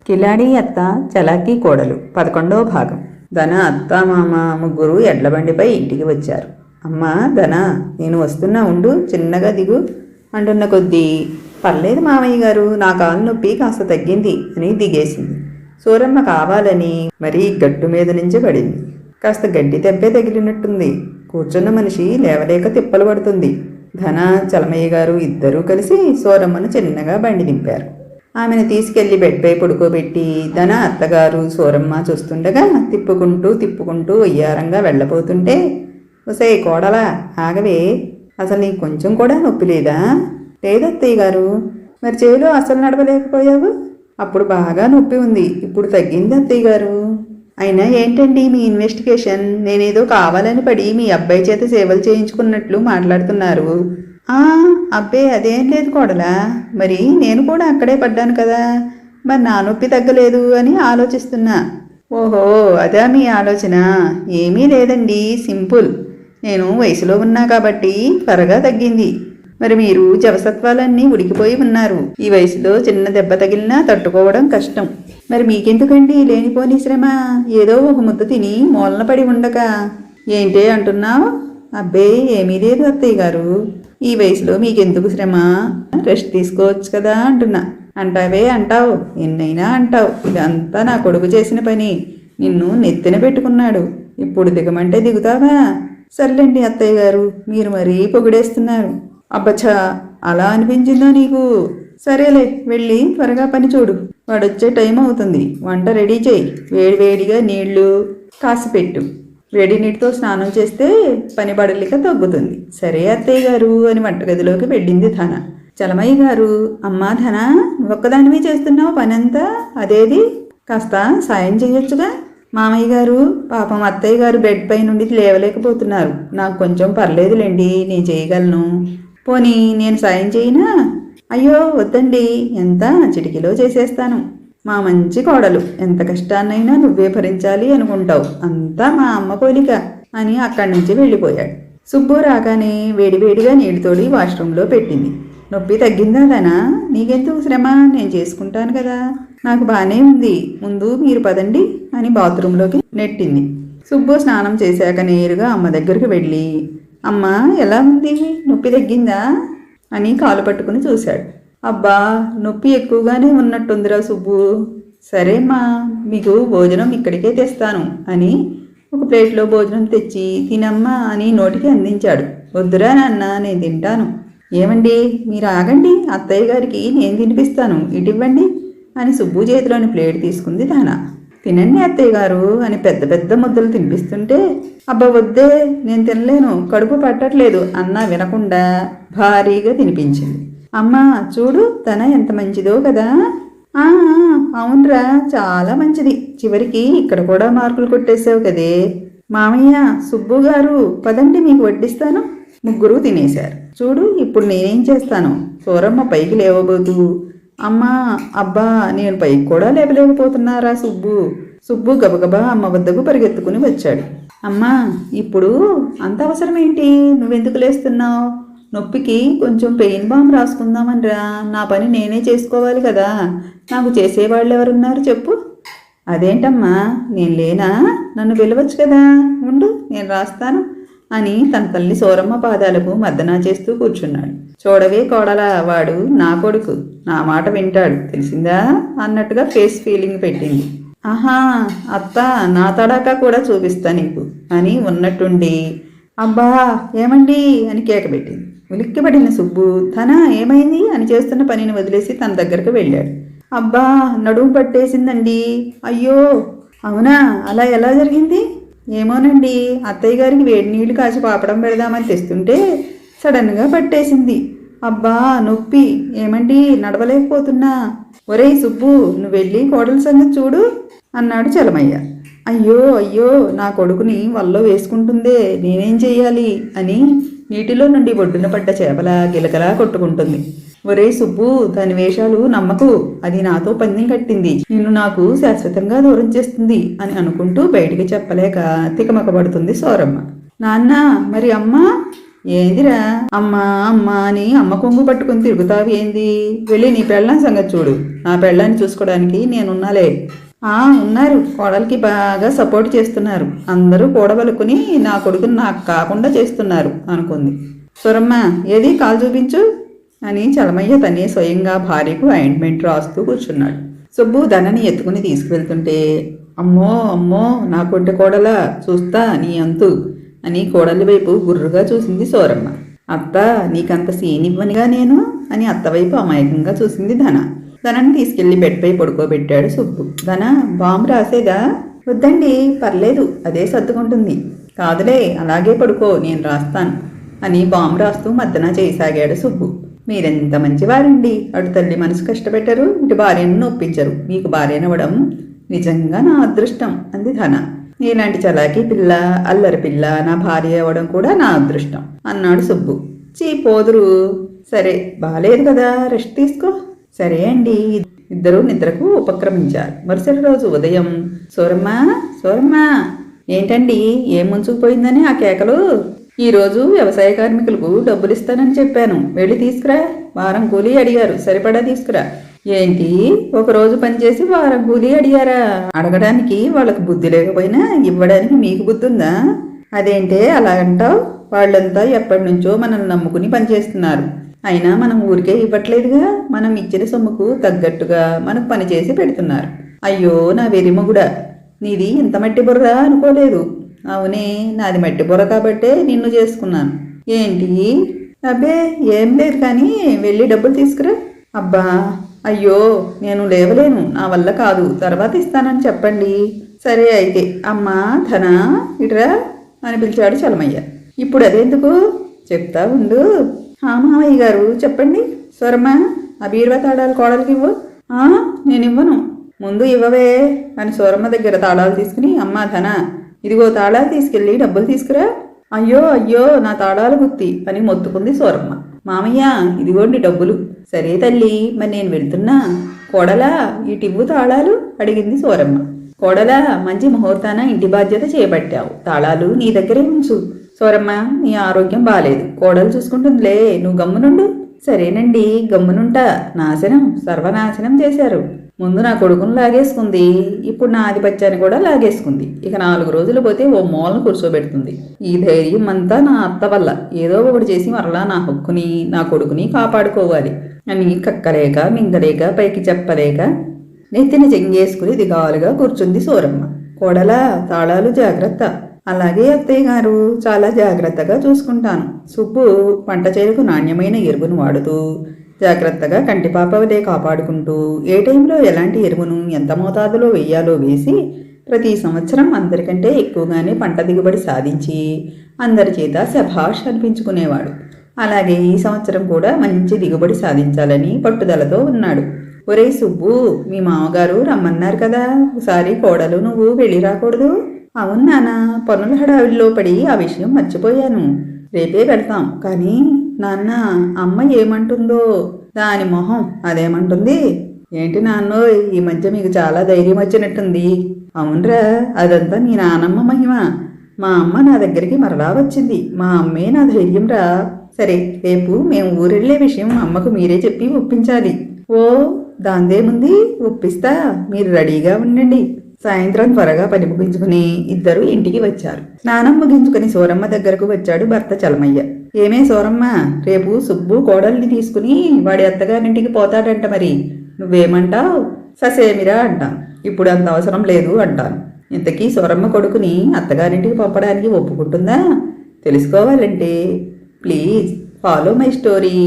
కిలాడి అత్త చలాకీ కోడలు 11వ భాగం. ధన అత్త మామ ముగ్గురు ఎడ్లబండిపై ఇంటికి వచ్చారు. అమ్మా ధన, నేను వస్తున్నా, ఉండు, చిన్నగా దిగు అంటున్న కొద్దీ పర్లేదు మామయ్య గారు, నా కాలు నొప్పి కాస్త తగ్గింది అని దిగేసింది. సూరమ్మ కావాలని మరీ గట్టు మీద నుంచి పడింది. కాస్త గడ్డి తెంపే తగిలినట్టుంది. కూర్చున్న మనిషి లేవలేక తిప్పలు పడుతుంది. ధన చలమయ్య గారు ఇద్దరూ కలిసి సూరమ్మను చిన్నగా బండి దింపారు. ఆమెను తీసుకెళ్లి బెడ్పై పడుకోబెట్టి ధన అత్తగారు సూరమ్మ చూస్తుండగా తిప్పుకుంటూ వయ్యారంగా వెళ్ళబోతుంటే, ఒసే కోడలా, ఆగవే, అసలు నీకు కొంచెం కూడా నొప్పి లేదా? లేదత్తయ్య గారు. మరి చేలో అసలు నడవలేకపోయావు? అప్పుడు బాగా నొప్పి ఉంది, ఇప్పుడు తగ్గింది అత్తయ్య గారు. అయినా ఏంటండి మీ ఇన్వెస్టిగేషన్? నేనేదో కావాలని పడి మీ అబ్బాయి చేత సేవలు చేయించుకున్నట్లు మాట్లాడుతున్నారు. అబ్బే అదేం లేదు కోడలా, మరి నేను కూడా అక్కడే పడ్డాను కదా, మరి నా నొప్పి తగ్గలేదు అని ఆలోచిస్తున్నా. ఓహో, అదా మీ ఆలోచన? ఏమీ లేదండి, సింపుల్. నేను వయసులో ఉన్నా కాబట్టి త్వరగా తగ్గింది. మరి మీరు జవసత్వాలన్నీ ఉడికిపోయి ఉన్నారు. ఈ వయసులో చిన్న దెబ్బ తగిలినా తట్టుకోవడం కష్టం. మరి మీకెందుకండి లేనిపోని శ్రమ? ఏదో ఒక ముద్ద తిని మూలన పడి ఉండక ఏంటే అంటున్నావు? అబ్బే ఏమీ లేదు అత్తయ్య గారు, ఈ వయసులో మీకెందుకు శ్రమ, రెస్ట్ తీసుకోవచ్చు కదా అంటున్నా. అంటావే అంటావు, ఎన్నైనా అంటావు. ఇదంతా నా కొడుకు చేసిన పని. నిన్ను నెత్తిన పెట్టుకున్నాడు, ఇప్పుడు దిగమంటే దిగుతావా? సర్లేండి అత్తయ్య గారు, మీరు మరీ పొగిడేస్తున్నారు. అబ్బచ్చా, అలా అనిపించిందో నీకు? సరేలే, వెళ్ళి త్వరగా పని చూడు, వాడొచ్చే టైం అవుతుంది. వంట రెడీ చేయి, వేడివేడిగా నీళ్లు కాసి పెట్టు. వేడి నీటితో స్నానం చేస్తే పని బడలిక తగ్గుతుంది. సరే అత్తయ్య గారు అని వంటగదిలోకి వెళ్ళింది ధన. చలమయ్య గారు, అమ్మా ధన, ఒక్కదానివి చేస్తున్నావు పనంతా, అదేది కాస్త సాయం చేయొచ్చుగా? మామయ్య గారు, పాపం అత్తయ్య గారు బెడ్ పై నుండి లేవలేకపోతున్నారు. నాకు కొంచెం పర్లేదులేండి, నేను చేయగలను. పోనీ నేను సాయం చేయనా? అయ్యో వద్దండి, ఎంత చిటికీలో చేసేస్తాను. మా మంచి కోడలు, ఎంత కష్టాన్నైనా నువ్వే భరించాలి అనుకుంటావు, అంతా మా అమ్మ పోలిక అని అక్కడి నుంచి వెళ్ళిపోయాడు. సుబ్బు రాగానే వేడివేడిగా నీళ్లు తోడి వాష్రూమ్లో పెట్టింది. నొప్పి తగ్గిందా ధనా? నీకెందుకు శ్రమ, నేను చేసుకుంటాను కదా, నాకు బాగానే ఉంది, ముందు మీరు పదండి అని బాత్రూంలోకి నెట్టింది. సుబ్బు స్నానం చేశాక నేరుగా అమ్మ దగ్గరికి వెళ్ళి, అమ్మ ఎలా ఉంది, నొప్పి తగ్గిందా అని కాలు పట్టుకుని చూశాడు. అబ్బా, నొప్పి ఎక్కువగానే ఉన్నట్టుందిరా సుబ్బు. సరేమ్మా, మీకు భోజనం ఇక్కడికే తెస్తాను అని ఒక ప్లేట్లో భోజనం తెచ్చి తినమ్మా అని నోటికి అందించాడు. వద్దురా నాన్న, నేను తింటాను. ఏమండి, మీరు ఆగండి, అత్తయ్య గారికి నేను తినిపిస్తాను, ఇటివ్వండి అని సుబ్బు చేతిలోని ప్లేట్ తీసుకుంది ధన. తినండి అత్తయ్య గారు అని పెద్ద పెద్ద ముద్దలు తినిపిస్తుంటే, అబ్బా వద్దే, నేను తినలేను, కడుపు పట్టట్లేదు అన్నా వినకుండా భారీగా తినిపించింది. అమ్మా చూడు, తన ఎంత మంచిదో కదా. అవునరా, చాలా మంచిది. చివరికి ఇక్కడ కూడా మార్కులు కొట్టేశావు కదే. మామయ్య, సుబ్బు గారు, పదండి మీకు వడ్డిస్తాను. ముగ్గురు తినేశారు. చూడు, ఇప్పుడు నేనేం చేస్తాను? సూరమ్మ పైకి లేవబోతూ, అమ్మా, అబ్బా, నేను పైకి కూడా లేవలేకపోతున్నారా సుబ్బు గబగబా అమ్మ వద్దకు పరిగెత్తుకుని వచ్చాడు. అమ్మా, ఇప్పుడు అంత అవసరం ఏంటి, నువ్వెందుకు లేస్తున్నావు? నొప్పికి కొంచెం పెయిన్ బామ్ రాసుకుందామనిరా, నా పని నేనే చేసుకోవాలి కదా, నాకు చేసేవాళ్ళు ఎవరున్నారు చెప్పు? అదేంటమ్మా, నేను లేనా? నన్ను పిలవచ్చు కదా, ఉండు నేను రాస్తాను అని తన తల్లి సూరమ్మ పాదాలకు మర్దనా చేస్తూ కూర్చున్నాడు. చూడవే కోడలా, వాడు నా కొడుకు, నా మాట వింటాడు, తెలిసిందా అన్నట్టుగా ఫేస్ ఫీలింగ్ పెట్టింది. ఆహా అత్త, నా తడాకా కూడా చూపిస్తా నీకు అని ఉన్నట్టుండి, అబ్బా ఏమండి అని కేక పెట్టింది. ఉలిక్కిపడిన సుబ్బు, ధన ఏమైంది అని చేస్తున్న పనిని వదిలేసి తన దగ్గరకు వెళ్ళాడు. అబ్బా, నడుము పట్టేసిందండి. అయ్యో అవునా, అలా ఎలా జరిగింది? ఏమోనండి, అత్తయ్య గారికి వేడి నీళ్లు కాచి పాపడం పెడదామని తెస్తుంటే సడన్గా పట్టేసింది. అబ్బా నొప్పి, ఏమండి నడవలేకపోతున్నా. ఒరేయ్ సుబ్బు, నువ్వు వెళ్ళి కోడల సంగతి చూడు అన్నాడు చలమయ్య. అయ్యో నా కొడుకుని వల్లో వేసుకుంటుందే, నేనేం చెయ్యాలి అని నీటిలో నుండి ఒడ్డున పడ్డ చేపల గిలకలా కొట్టుకుంటుంది. ఒరే సుబ్బు, దాని వేషాలు నమ్మకు, అది నాతో పందెం కట్టింది, నిన్ను నాకు శాశ్వతంగా దూరం చేస్తుంది అని అనుకుంటూ బయటికి చెప్పలేక తికమకబడుతుంది సూరమ్మ. నాన్న, మరి అమ్మ ఏందిరా అమ్మా అమ్మా అని అమ్మ కొంగు పట్టుకుని తిరుగుతావు ఏంది? వెళ్ళి నీ పెళ్ళాం సంగతి చూడు. నా పెళ్ళాన్ని చూసుకోవడానికి నేనున్నాలే. ఉన్నారు. కోడలికి బాగా సపోర్ట్ చేస్తున్నారు. అందరూ కూడబలుకుని నా కొడుకుని నాకు కాకుండా చేస్తున్నారు అనుకుంది. సూరమ్మ ఏది కాలు చూపించు అని చలమయ్య తనే స్వయంగా భార్యకు ఆయింట్మెంట్ రాస్తూ కూర్చున్నాడు. సుబ్బు ధనని ఎత్తుకుని తీసుకువెళ్తుంటే అమ్మో అమ్మో నా కొంటె కోడలా చూస్తా నీ అంతు అని కోడలి వైపు గుర్రుగా చూసింది సూరమ్మ. అత్త నీకంత సీనివ్వనిగా నేను అని అత్తవైపు అమాయకంగా చూసింది ధన. ధనని తీసుకెళ్లి బెడ్పై పడుకోబెట్టాడు సుబ్బు. ధన బాంబు రాసేదా? వద్దండి పర్లేదు అదే సర్దుకుంటుంది. కాదులే అలాగే పడుకో నేను రాస్తాను అని బాంబు రాస్తూ మద్దన చేయసాగాడు సుబ్బు. మీరెంత మంచివారండి. అటు తల్లి మనసు కష్టపెట్టరు, ఇటు భార్యను నొప్పించరు. మీకు భార్యనవ్వడం నిజంగా నా అదృష్టం అంది ధన. నీలాంటి చలాకీ పిల్ల అల్లరి పిల్ల నా భార్య అవ్వడం కూడా నా అదృష్టం అన్నాడు సుబ్బు. పోదురు. సరే బాలేదు కదా రెస్ట్ తీసుకో. సరే అండి. ఇద్దరూ నిద్రకు ఉపక్రమించారు. మరుసటి రోజు ఉదయం సూరమ్మ సూరమ్మ ఏంటండి ఏం ముంచుకుపోయిందని ఆ కేకలు? ఈరోజు వ్యవసాయ కార్మికులకు డబ్బులు ఇస్తానని చెప్పాను, వెళ్ళి తీసుకురా. వారం కూలీ అడిగారు, సరిపడా తీసుకురా. ఏంటి ఒకరోజు పనిచేసి వారం కూలీ అడిగారా? అడగడానికి వాళ్ళకు బుద్ధి లేకపోయినా ఇవ్వడానికి మీకు బుద్ధి ఉందా? అదేంటే అలాగంటావు? వాళ్ళంతా ఎప్పటి నుంచో మనల్ని నమ్ముకుని పనిచేస్తున్నారు. అయినా మనం ఊరికే ఇవ్వట్లేదుగా. మనం ఇచ్చిన సొమ్ముకు తగ్గట్టుగా మనకు పని చేసి పెడుతున్నారు. అయ్యో నా వెరిమగుడా, నీది ఇంత మట్టి బుర్ర అనుకోలేదు. అవునే నాది మట్టి బుర్ర కాబట్టే నిన్ను చేసుకున్నాను. ఏంటి? అబ్బే ఏం లేదు కానీ వెళ్ళి డబ్బులు తీసుకురా. అబ్బా అయ్యో నేను లేవలేను, నా వల్ల కాదు, తర్వాత ఇస్తానని చెప్పండి. సరే అయితే అమ్మా ధన ఇటురా అని పిలిచాడు చలమయ్య. ఇప్పుడు అదెందుకు చెప్తా ఉండు. మామయ్య గారు చెప్పండి. సూరమ్మ ఆ బీరువా తాళాలు కోడలికి ఇవ్వు. నేను ఇవ్వను. ముందు ఇవ్వవే అని సూరమ్మ దగ్గర తాళాలు తీసుకుని అమ్మా ధన ఇదిగో తాళాలు తీసుకెళ్ళి డబ్బులు తీసుకురా. అయ్యో అయ్యో నా తాళాలు గుత్తి అని మొత్తుకుంది సూరమ్మ. మామయ్య ఇదిగోండి డబ్బులు. సరే తల్లి మరి నేను వెళ్తున్నా. కోడలా ఇటివ్వు తాళాలు అడిగింది సూరమ్మ. కోడలా మంచి ముహూర్తాన ఇంటి బాధ్యత చేపట్టావు, తాళాలు నీ దగ్గరే ఉంచు. సూరమ్మ నీ ఆరోగ్యం బాలేదు, కోడలు చూసుకుంటుందిలే, నువ్వు గమ్మునుండు. సరేనండి గమ్మునుంటా. నాశనం సర్వనాశనం చేశారు. ముందు నా కొడుకును లాగేసుకుంది, ఇప్పుడు నా ఆధిపత్యాన్ని కూడా లాగేసుకుంది. ఇక 4 రోజులు పోతే ఓ మూలను కూర్చోబెడుతుంది. ఈ ధైర్యం అంతా నా అత్త వల్ల. ఏదో ఒకటి చేసి మరలా నా హక్కుని నా కొడుకుని కాపాడుకోవాలి అని కక్కలేక మింగలేక పైకి చెప్పలేక నెత్తిన చెంగేసుకుని దిగాలుగా కూర్చుంది సూరమ్మ. కోడలా తాళాలు జాగ్రత్త. అలాగే అత్తయ్య గారు చాలా జాగ్రత్తగా చూసుకుంటాను. సుబ్బు పంట చేలకు నాణ్యమైన ఎరువును వాడుతూ జాగ్రత్తగా కంటిపాపవలే కాపాడుకుంటూ ఏ టైంలో ఎలాంటి ఎరువును ఎంత మోతాదులో వేయాలో వేసి ప్రతి సంవత్సరం అందరికంటే ఎక్కువగానే పంట దిగుబడి సాధించి అందరి చేత శభాష్ అనిపించుకునేవాడు. అలాగే ఈ సంవత్సరం కూడా మంచి దిగుబడి సాధించాలని పట్టుదలతో ఉన్నాడు. ఒరే సుబ్బు మీ మామగారు రమ్మన్నారు కదా, ఒకసారి కోడలు నువ్వు వెళ్ళి రాకూడదు? అవును నాన్న, పనుల హడావిడిలో పడి ఆ విషయం మర్చిపోయాను. రేపే వెళ్తాం. కానీ నాన్న అమ్మ ఏమంటుందో? దాని మొహం అదేమంటుంది? ఏంటి నాన్నో ఈ మధ్య మీకు చాలా ధైర్యం వచ్చినట్టుంది. అవునరా అదంతా మీ నానమ్మ మహిమ. మా అమ్మ నా దగ్గరికి మరలా వచ్చింది. మా అమ్మే నా ధైర్యం రా. సరే రేపు మేము ఊరెళ్ళే విషయం అమ్మకు మీరే చెప్పి ఒప్పించాలి. ఓ దాందేముంది, ఒప్పిస్తా, మీరు రెడీగా ఉండండి. సాయంత్రం త్వరగా పని ముగించుకుని ఇద్దరు ఇంటికి వచ్చారు. స్నానం ముగించుకుని సూరమ్మ దగ్గరకు వచ్చాడు భర్త చలమయ్య. ఏమే సూరమ్మ, రేపు సుబ్బు కోడల్ని తీసుకుని వాడి అత్తగారింటికి పోతాడంట, మరి నువ్వేమంటావు? ససేమిరా అంటాను. ఇప్పుడు అంత అవసరం లేదు అంటాను. ఇంతకీ సూరమ్మ కొడుకుని అత్తగారింటికి పంపడానికి ఒప్పుకుంటుందా? తెలుసుకోవాలంటే ప్లీజ్ ఫాలో మై స్టోరీ.